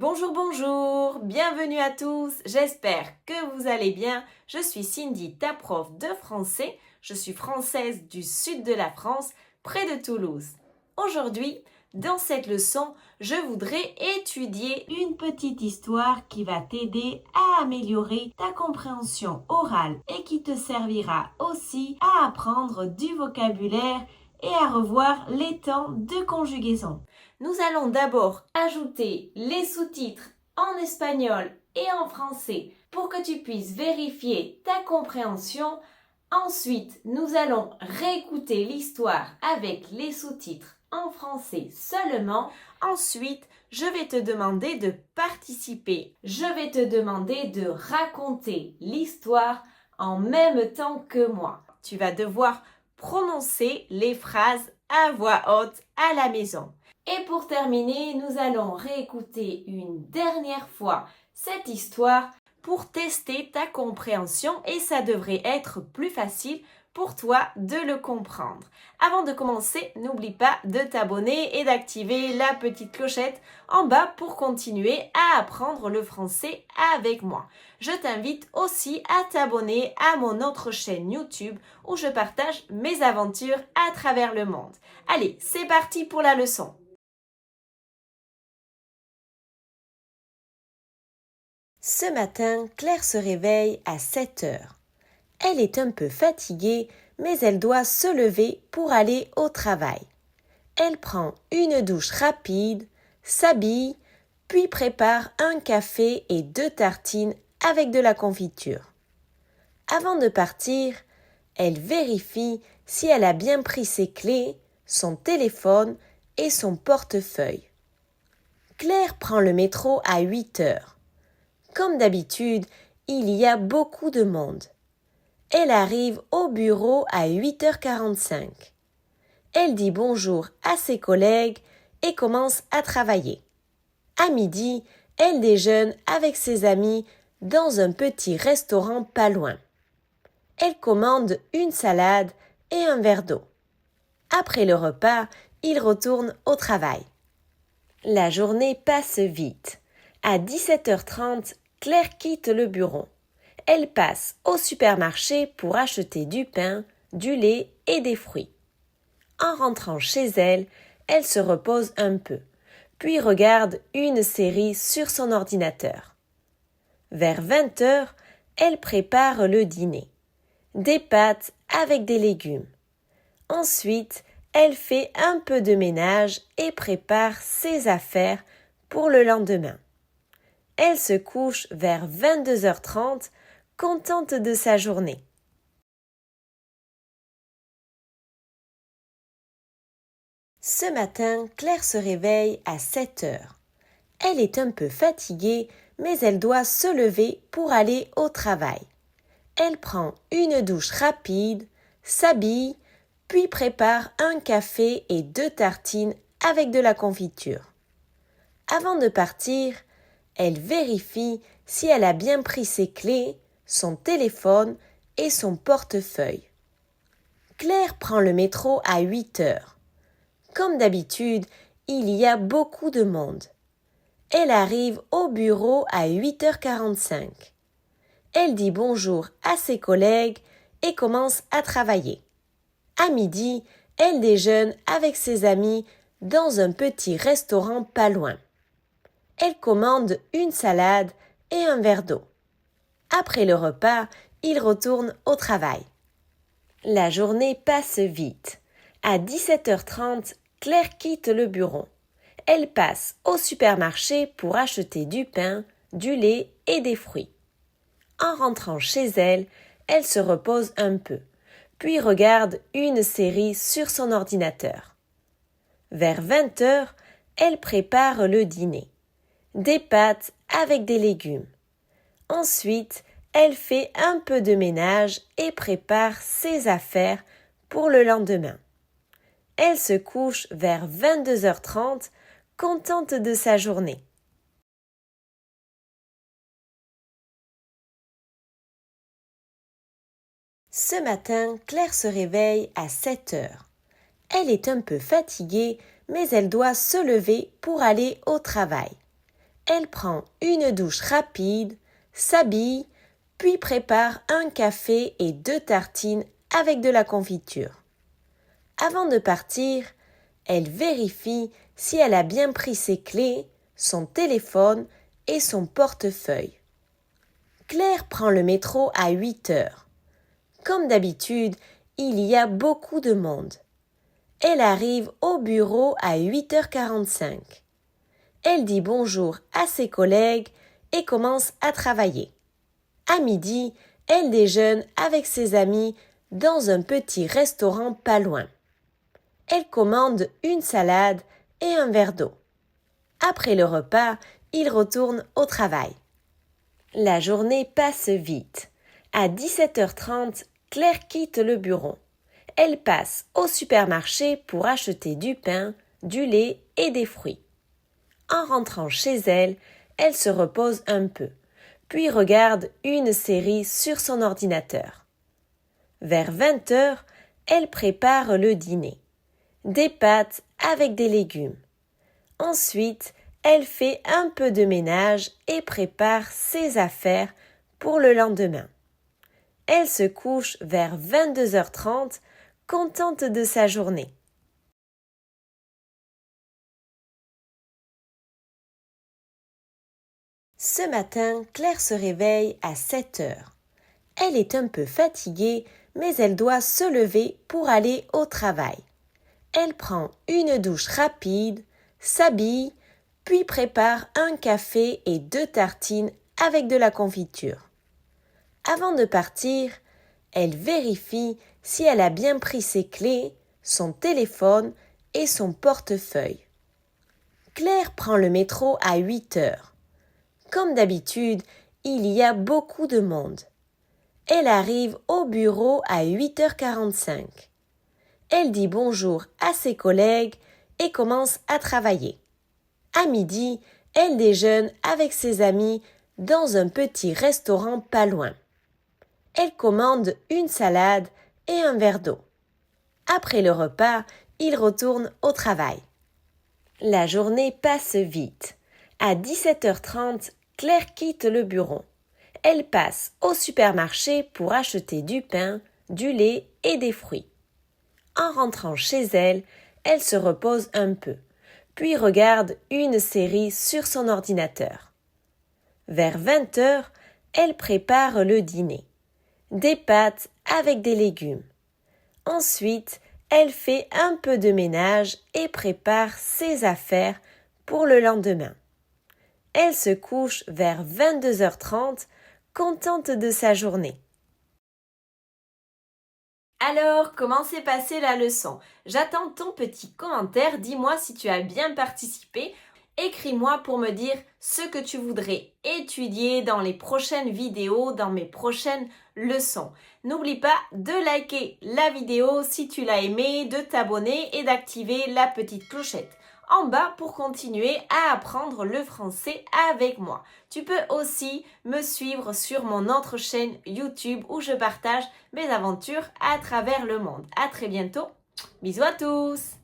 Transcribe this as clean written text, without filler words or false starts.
Bonjour, bonjour, bienvenue à tous, j'espère que vous allez bien. Je suis Cindy, ta prof de français. Je suis française du sud de la France, près de Toulouse. Aujourd'hui, dans cette leçon, je voudrais étudier une petite histoire qui va t'aider à améliorer ta compréhension orale et qui te servira aussi à apprendre du vocabulaire et à revoir les temps de conjugaison. Nous allons d'abord ajouter les sous-titres en espagnol et en français pour que tu puisses vérifier ta compréhension. Ensuite, nous allons réécouter l'histoire avec les sous-titres en français seulement. Ensuite, je vais te demander de participer. Je vais te demander de raconter l'histoire en même temps que moi. Tu vas devoir prononcer les phrases à voix haute à la maison. Et pour terminer, nous allons réécouter une dernière fois cette histoire pour tester ta compréhension et ça devrait être plus facile pour toi de le comprendre. Avant de commencer, n'oublie pas de t'abonner et d'activer la petite clochette en bas pour continuer à apprendre le français avec moi. Je t'invite aussi à t'abonner à mon autre chaîne YouTube où je partage mes aventures à travers le monde. Allez, c'est parti pour la leçon. Ce matin, Claire se réveille à 7 heures. Elle est un peu fatiguée, mais elle doit se lever pour aller au travail. Elle prend une douche rapide, s'habille, puis prépare un café et 2 tartines avec de la confiture. Avant de partir, elle vérifie si elle a bien pris ses clés, son téléphone et son portefeuille. Claire prend le métro à 8 heures. Comme d'habitude, il y a beaucoup de monde. Elle arrive au bureau à 8h45. Elle dit bonjour à ses collègues et commence à travailler. À midi, elle déjeune avec ses amis dans un petit restaurant pas loin. Elle commande une salade et un verre d'eau. Après le repas, il retourne au travail. La journée passe vite. À 17h30, Claire quitte le bureau. Elle passe au supermarché pour acheter du pain, du lait et des fruits. En rentrant chez elle, elle se repose un peu, puis regarde une série sur son ordinateur. Vers 20h, elle prépare le dîner. Des pâtes avec des légumes. Ensuite, elle fait un peu de ménage et prépare ses affaires pour le lendemain. Elle se couche vers 22h30, contente de sa journée. Ce matin, Claire se réveille à 7 heures. Elle est un peu fatiguée, mais elle doit se lever pour aller au travail. Elle prend une douche rapide, s'habille, puis prépare un café et 2 tartines avec de la confiture. Avant de partir, elle vérifie si elle a bien pris ses clés, son téléphone et son portefeuille. Claire prend le métro à 8 heures. Comme d'habitude, il y a beaucoup de monde. Elle arrive au bureau à 8h45. Elle dit bonjour à ses collègues et commence à travailler. À midi, elle déjeune avec ses amis dans un petit restaurant pas loin. Elle commande une salade et un verre d'eau. Après le repas, il retourne au travail. La journée passe vite. À 17h30, Claire quitte le bureau. Elle passe au supermarché pour acheter du pain, du lait et des fruits. En rentrant chez elle, elle se repose un peu, puis regarde une série sur son ordinateur. Vers 20h, elle prépare le dîner. Des pâtes avec des légumes. Ensuite, elle fait un peu de ménage et prépare ses affaires pour le lendemain. Elle se couche vers 22h30, contente de sa journée. Ce matin, Claire se réveille à 7 heures. Elle est un peu fatiguée, mais elle doit se lever pour aller au travail. Elle prend une douche rapide, s'habille, puis prépare un café et 2 tartines avec de la confiture. Avant de partir, elle vérifie si elle a bien pris ses clés, son téléphone et son portefeuille. Claire prend le métro à 8 heures. Comme d'habitude, il y a beaucoup de monde. Elle arrive au bureau à 8h45. Elle dit bonjour à ses collègues et commence à travailler. À midi, elle déjeune avec ses amis dans un petit restaurant pas loin. Elle commande une salade et un verre d'eau. Après le repas, il retourne au travail. La journée passe vite. À 17h30, Claire quitte le bureau. Elle passe au supermarché pour acheter du pain, du lait et des fruits. En rentrant chez elle, elle se repose un peu, puis regarde une série sur son ordinateur. Vers 20h, elle prépare le dîner. Des pâtes avec des légumes. Ensuite, elle fait un peu de ménage et prépare ses affaires pour le lendemain. Elle se couche vers 22h30, contente de sa journée. Ce matin, Claire se réveille à 7 heures. Elle est un peu fatiguée, mais elle doit se lever pour aller au travail. Elle prend une douche rapide, s'habille, puis prépare un café et 2 tartines avec de la confiture. Avant de partir, elle vérifie si elle a bien pris ses clés, son téléphone et son portefeuille. Claire prend le métro à 8 heures. Comme d'habitude, il y a beaucoup de monde. Elle arrive au bureau à 8h45. Elle dit bonjour à ses collègues et commence à travailler. À midi, elle déjeune avec ses amis dans un petit restaurant pas loin. Elle commande une salade et un verre d'eau. Après le repas, il retourne au travail. La journée passe vite. À 17h30, Claire quitte le bureau. Elle passe au supermarché pour acheter du pain, du lait et des fruits. En rentrant chez elle, elle se repose un peu, puis regarde une série sur son ordinateur. Vers 20h, elle prépare le dîner. Des pâtes avec des légumes. Ensuite, elle fait un peu de ménage et prépare ses affaires pour le lendemain. Elle se couche vers 22h30, contente de sa journée. Alors, comment s'est passée la leçon? J'attends ton petit commentaire, dis-moi si tu as bien participé. Écris-moi pour me dire ce que tu voudrais étudier dans les prochaines vidéos, dans mes prochaines leçons. N'oublie pas de liker la vidéo si tu l'as aimée, de t'abonner et d'activer la petite clochette en bas pour continuer à apprendre le français avec moi. Tu peux aussi me suivre sur mon autre chaîne YouTube où je partage mes aventures à travers le monde. À très bientôt. Bisous à tous.